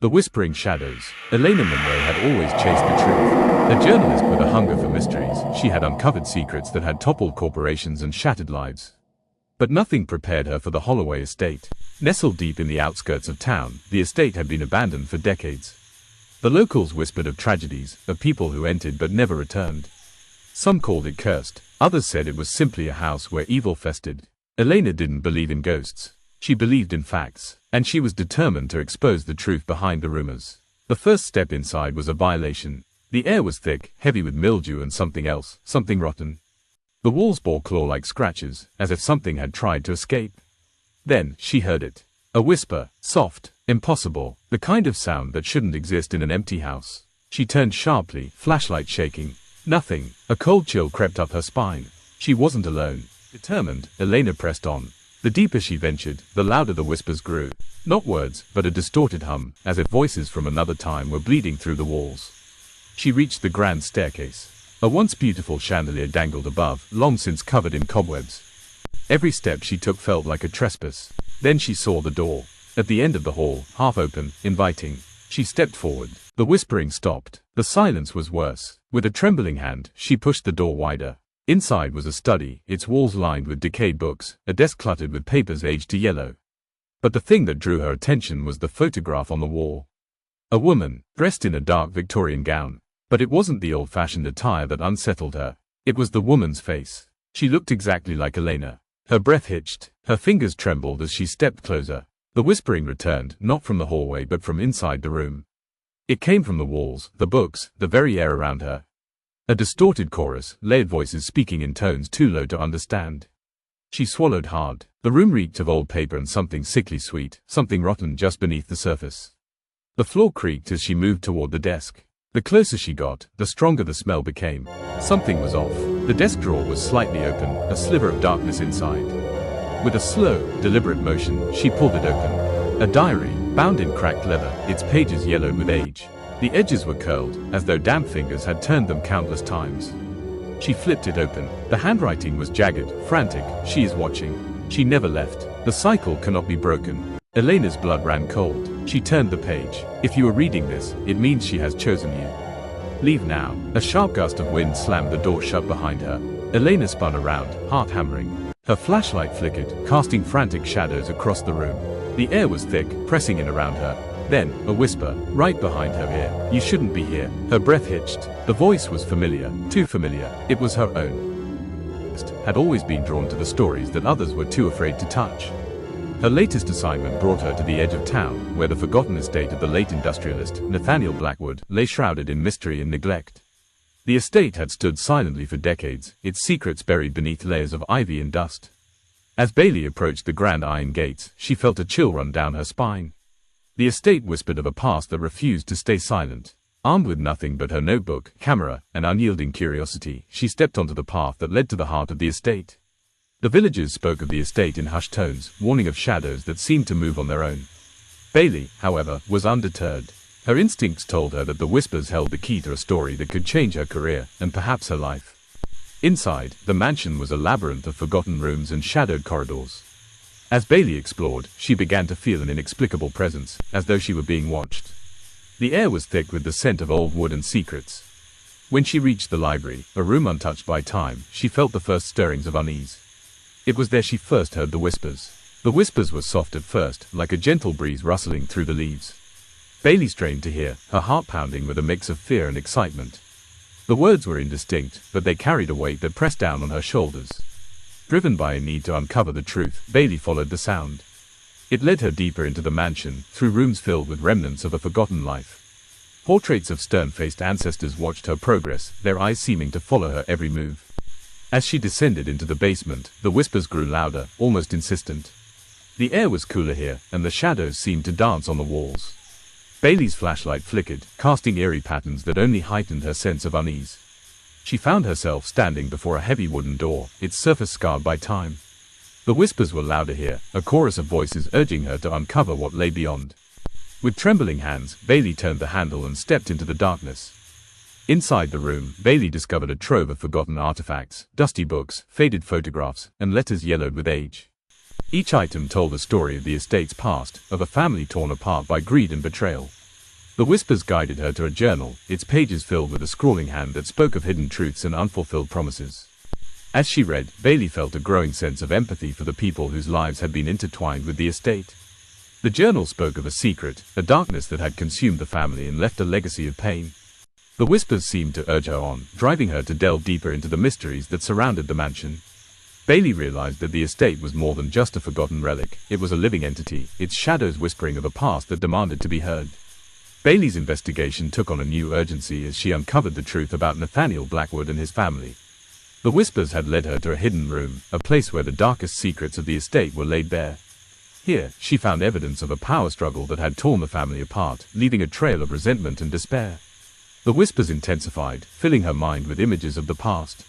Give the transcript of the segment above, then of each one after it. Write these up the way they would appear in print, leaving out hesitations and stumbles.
The Whispering Shadows. Elena Monroe had always chased the truth. A journalist with a hunger for mysteries, she had uncovered secrets that had toppled corporations and shattered lives. But nothing prepared her for the Holloway estate. Nestled deep in the outskirts of town, the estate had been abandoned for decades. The locals whispered of tragedies, of people who entered but never returned. Some called it cursed, others said it was simply a house where evil festered. Elena didn't believe in ghosts. She believed in facts, and she was determined to expose the truth behind the rumors. The first step inside was a violation. The air was thick, heavy with mildew and something else, something rotten. The walls bore claw-like scratches, as if something had tried to escape. Then, she heard it. A whisper, soft, impossible, the kind of sound that shouldn't exist in an empty house. She turned sharply, flashlight shaking. Nothing. A cold chill crept up her spine. She wasn't alone. Determined, Elena pressed on. The deeper she ventured, the louder the whispers grew. Not words, but a distorted hum, as if voices from another time were bleeding through the walls. She reached the grand staircase. A once beautiful chandelier dangled above, long since covered in cobwebs. Every step she took felt like a trespass. Then she saw the door. At the end of the hall, half open, inviting. She stepped forward. The whispering stopped. The silence was worse. With a trembling hand, she pushed the door wider. Inside was a study, its walls lined with decayed books, a desk cluttered with papers aged to yellow. But the thing that drew her attention was the photograph on the wall. A woman, dressed in a dark Victorian gown. But it wasn't the old-fashioned attire that unsettled her. It was the woman's face. She looked exactly like Elena. Her breath hitched. Her fingers trembled as she stepped closer. The whispering returned, not from the hallway but from inside the room. It came from the walls, the books, the very air around her. A distorted chorus, layered voices speaking in tones too low to understand. She swallowed hard. The room reeked of old paper and something sickly sweet, something rotten just beneath the surface. The floor creaked as she moved toward the desk. The closer she got, the stronger the smell became. Something was off. The desk drawer was slightly open, a sliver of darkness inside. With a slow, deliberate motion, she pulled it open. A diary, bound in cracked leather, its pages yellowed with age. The edges were curled, as though damp fingers had turned them countless times. She flipped it open. The handwriting was jagged, frantic. She is watching. She never left. The cycle cannot be broken. Elena's blood ran cold. She turned the page. If you are reading this, it means she has chosen you. Leave now. A sharp gust of wind slammed the door shut behind her. Elena spun around, heart hammering. Her flashlight flickered, casting frantic shadows across the room. The air was thick, pressing in around her. Then, a whisper, right behind her ear. You shouldn't be here. Her breath hitched. The voice was familiar, too familiar. It was her own. Had always been drawn to the stories that others were too afraid to touch. Her latest assignment brought her to the edge of town, where the forgotten estate of the late industrialist, Nathaniel Blackwood, lay shrouded in mystery and neglect. The estate had stood silently for decades, its secrets buried beneath layers of ivy and dust. As Bailey approached the grand iron gates, she felt a chill run down her spine. The estate whispered of a past that refused to stay silent. Armed with nothing but her notebook, camera, and unyielding curiosity, she stepped onto the path that led to the heart of the estate. The villagers spoke of the estate in hushed tones, warning of shadows that seemed to move on their own. Bailey, however, was undeterred. Her instincts told her that the whispers held the key to a story that could change her career, and perhaps her life. Inside, the mansion was a labyrinth of forgotten rooms and shadowed corridors. As Bailey explored, she began to feel an inexplicable presence, as though she were being watched. The air was thick with the scent of old wood and secrets. When she reached the library, a room untouched by time, she felt the first stirrings of unease. It was there she first heard the whispers. The whispers were soft at first, like a gentle breeze rustling through the leaves. Bailey strained to hear, her heart pounding with a mix of fear and excitement. The words were indistinct, but they carried a weight that pressed down on her shoulders. Driven by a need to uncover the truth, Bailey followed the sound. It led her deeper into the mansion, through rooms filled with remnants of a forgotten life. Portraits of stern-faced ancestors watched her progress, their eyes seeming to follow her every move. As she descended into the basement, the whispers grew louder, almost insistent. The air was cooler here, and the shadows seemed to dance on the walls. Bailey's flashlight flickered, casting eerie patterns that only heightened her sense of unease. She found herself standing before a heavy wooden door, its surface scarred by time. The whispers were louder here, a chorus of voices urging her to uncover what lay beyond. With trembling hands, Bailey turned the handle and stepped into the darkness. Inside the room, Bailey discovered a trove of forgotten artifacts, dusty books, faded photographs, and letters yellowed with age. Each item told a story of the estate's past, of a family torn apart by greed and betrayal. The whispers guided her to a journal, its pages filled with a scrawling hand that spoke of hidden truths and unfulfilled promises. As she read, Bailey felt a growing sense of empathy for the people whose lives had been intertwined with the estate. The journal spoke of a secret, a darkness that had consumed the family and left a legacy of pain. The whispers seemed to urge her on, driving her to delve deeper into the mysteries that surrounded the mansion. Bailey realized that the estate was more than just a forgotten relic. It was a living entity, its shadows whispering of a past that demanded to be heard. Bailey's investigation took on a new urgency as she uncovered the truth about Nathaniel Blackwood and his family. The whispers had led her to a hidden room, a place where the darkest secrets of the estate were laid bare. Here, she found evidence of a power struggle that had torn the family apart, leaving a trail of resentment and despair. The whispers intensified, filling her mind with images of the past.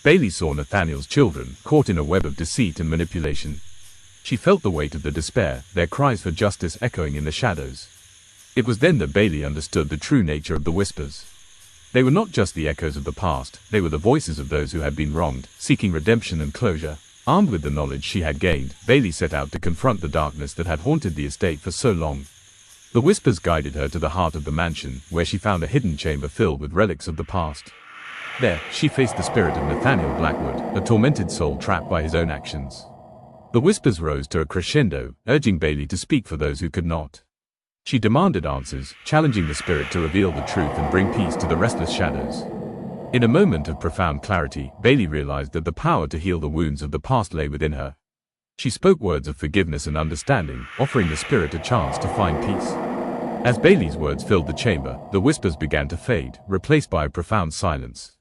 Bailey saw Nathaniel's children, caught in a web of deceit and manipulation. She felt the weight of the despair, their cries for justice echoing in the shadows. It was then that Bailey understood the true nature of the whispers. They were not just the echoes of the past, they were the voices of those who had been wronged, seeking redemption and closure. Armed with the knowledge she had gained, Bailey set out to confront the darkness that had haunted the estate for so long. The whispers guided her to the heart of the mansion, where she found a hidden chamber filled with relics of the past. There, she faced the spirit of Nathaniel Blackwood, a tormented soul trapped by his own actions. The whispers rose to a crescendo, urging Bailey to speak for those who could not. She demanded answers, challenging the spirit to reveal the truth and bring peace to the restless shadows. In a moment of profound clarity, Bailey realized that the power to heal the wounds of the past lay within her. She spoke words of forgiveness and understanding, offering the spirit a chance to find peace. As Bailey's words filled the chamber, the whispers began to fade, replaced by a profound silence.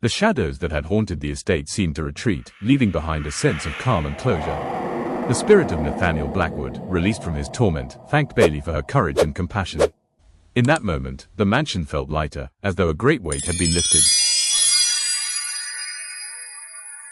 The shadows that had haunted the estate seemed to retreat, leaving behind a sense of calm and closure. The spirit of Nathaniel Blackwood, released from his torment, thanked Bailey for her courage and compassion. In that moment, the mansion felt lighter, as though a great weight had been lifted.